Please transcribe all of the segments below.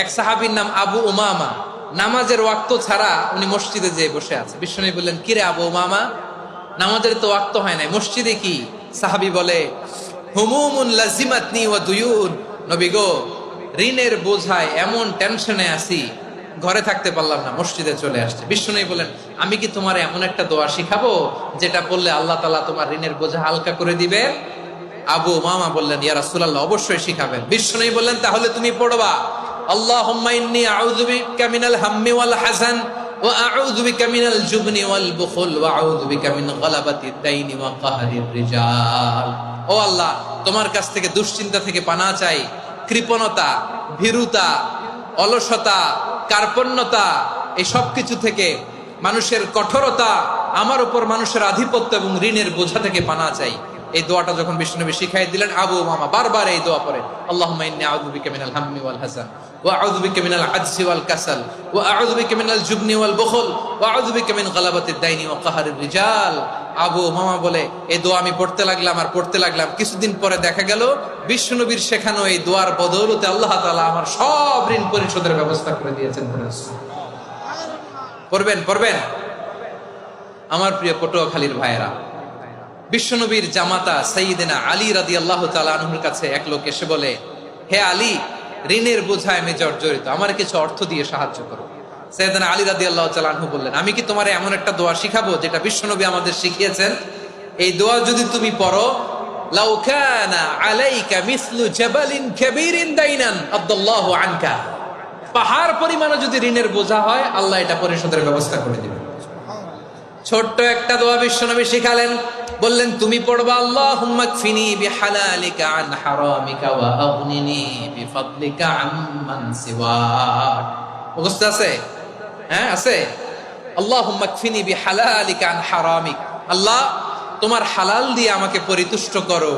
এক সাহাবীর নাম আবু উমামা, নামাজের ওয়াক্ত ছাড়া উনি মসজিদে যেয়ে বসে আছে। বিশ্বনবী বললেন, কিরে আবু উমামা, নামাজের তো ওয়াক্ত হয় নাই, মসজিদে কি? সাহাবী বলে, হুমুমুন লাজিমাতনি ওয়া দুয়ুন। নবী গো, ঋণের বোঝায় এমন টেনশনে আছি, ঘরে থাকতে পারলাম না, মসজিদে চলে আসছে। বিশ্বনবী বলেন, আমি কি তোমার এমন একটা দোয়া শিখাবো যেটা পড়লে আল্লাহ তাআলা তোমার ঋণের বোঝা হালকা করে দিবে? আবু উমামা বললেন, ইয়া রাসূলুল্লাহ, অবশ্যই শিখাবেন। বিশ্বনবী বললেন, তাহলে তুমি পড়বা, আল্লাহুম্মা ইন্নী আউযু বিকা মিনাল হাম্মি ওয়াল হাযান ওয়া আউযু বিকা মিনাল জুবনি ওয়াল বুখল ওয়া আউযু বিকা মিন গালাবাতিদ দাইনি ওয়া কাহরির রিজাল। ও আল্লাহ, তোমার কাছ থেকে দুশ্চিন্তা থেকে পানাহ চাই, কৃপণতা, ভীরুতা, অলসতা, কার্পণ্যতা, এই সব কিছু থেকে, মানুষের কঠোরতা, আমার উপর মানুষের আধিপত্য এবং ঋণের বোঝা থেকে পানাহ চাই। এই দোয়াটা যখন বিশ্বনবী শিখাই দিলেন, আবু উমামা বারবার এই দোয়া পড়েন, আল্লাহুম্মা ইন্নী আউযু বিকা মিনাল হাম্মি ওয়াল হাযান ওয়া আউযু বিকা মিনাল আজজি ওয়াল কাসাল ওয়া আউযু বিকা মিনাল জুবনি ওয়াল বুখল ওয়া আউযু বিকা মিন গালাবাতিদ দাইনি ওয়া কাহরির রিজাল। আবু উমামা বলে, এই দোয়া আমি পড়তে লাগলাম আর পড়তে লাগলাম, কিছুদিন পরে দেখা গেল বিশ্বনবীর শেখানো এই দোয়ার বদৌলতে আল্লাহ তাআলা আমার সব ঋণ পরিশোধের ব্যবস্থা করে দিয়েছেন। পড়বেন পড়বেন। আমার প্রিয় পটুয়াখালীর ভাইয়েরা, বিশ্বনবীর জামাতা সাইয়্যিদিনা আলী রাদিয়াল্লাহু তাআলা আনহুর কাছে এক লোক এসে বলে, হে আলী, ঋণের বোঝায় আমি জর্জরিত, আমার কিছু অর্থ দিয়ে সাহায্য করো। সাইয়্যিদিনা আলী রাদিয়াল্লাহু তাআলা আনহু বললেন, আমি কি তোমারে এমন একটা দোয়া শিখাবো যেটা বিশ্বনবী আমাদের শিখিয়েছেন? এই দোয়া যদি তুমি পড়ো, লাউ কানা আলাইকা মিসলু জাবালিন কাবীরিন দাইনান আদাল্লাহু আনকা, পাহাড় পরিমাণে যদি ঋণের বোঝা হয়, আল্লাহ এটা পরিশোধের ব্যবস্থা করে দিবেন। ছোট্ট একটা দোয়া বিশ্বনবী শিখালেন, বললেন, তুমি পড়বা, আল্লাহুম্মা কফিনি বিহালালিকা আন হারামিকা ওয়া আগনিনি বিফাদলিকা আম্মান সিওয়াক। মুখস্থ আছে? হ্যাঁ, আছে। আল্লাহুম্মা কফিনি বিহালালিকা আন হারামিক, আল্লাহ তোমার হালাল দিয়ে আমাকে পরিতুষ্ট করো,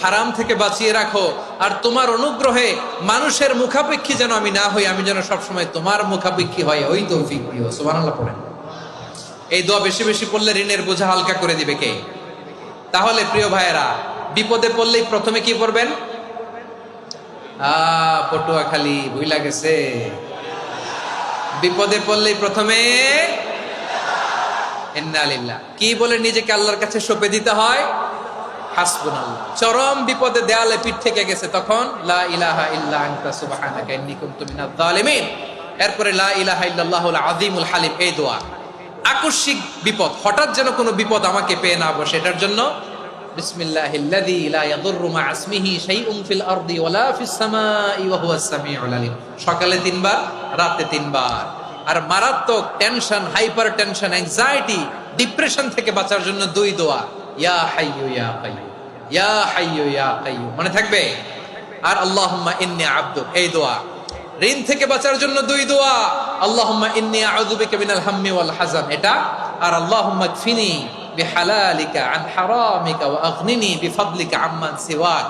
হারাম থেকে বাঁচিয়ে রাখো, আর তোমার অনুগ্রহে মানুষের মুখাপেক্ষী যেন আমি না হই, আমি যেন সবসময় তোমার মুখাপেক্ষী হয়, ওই তৌফিক দিও। সুবহানাল্লাহ পড়েন। এই দোয়া বেশি বেশি পড়লে ঋণের বোঝা হালকা করে দিবে কে? তাহলে প্রিয় ভাইয়েরা, বিপদে পড়লেই প্রথমে কি পড়বেন? পটুয়াখালী ভুইলা গেছে। বিপদে পড়লেই প্রথমে ইন্না লিল্লাহ কি বলে নিজেকে আল্লাহর কাছে সঁপে দিতে হয়? হাসবুনাল্লাহ। চরম বিপদে দেয়ালে পিঠ থেকে গেছে, তখন লা ইলাহা ইল্লা আনতা সুবহানাকা ইন্নী কুনতু মিনাজ জালিমিন। এরপরে লা ইলাহা ইল্লাল্লাহুল আযীমুল হালিম, এই দোয়া। আকস্মিক বিপদ, হঠাৎ যেন কোনো বিপদ আমাকে পেয়ে না বসে, এটার জন্য বিসমিল্লাহিল্লাযী লা ইয়াদুররু মা ইসমিহি শাইউন ফিল আরদি ওয়ালা ফিস সামাই ওয়া হুয়াস সামিউল আলিম। সকালে 3 বার, রাতে 3 বার। আর মারাত্মক tension, hyper tension, anxiety, depression থেকে বাঁচার জন্য 2 দোয়া, ইয়া হাইয়্যু ইয়া কাইয়্যুম, ইয়া হাইয়্যু ইয়া কাইয়্যুম, মনে থাকবে? আর আল্লাহুম্মা ইন্নী আবদুক, এই দোয়া। ঋণ থেকে বাঁচার জন্য 2 দোয়া, আল্লাহুম্মা ইন্নী আউযু বিকা মিনাল হাম্মি ওয়াল হাযান, এটা। আর আল্লাহুম্মা কফিনি বিহালালিকা আন হারামিকা ওয়া আগনিনি বিফাদলিকা আম্মান সিওয়াক।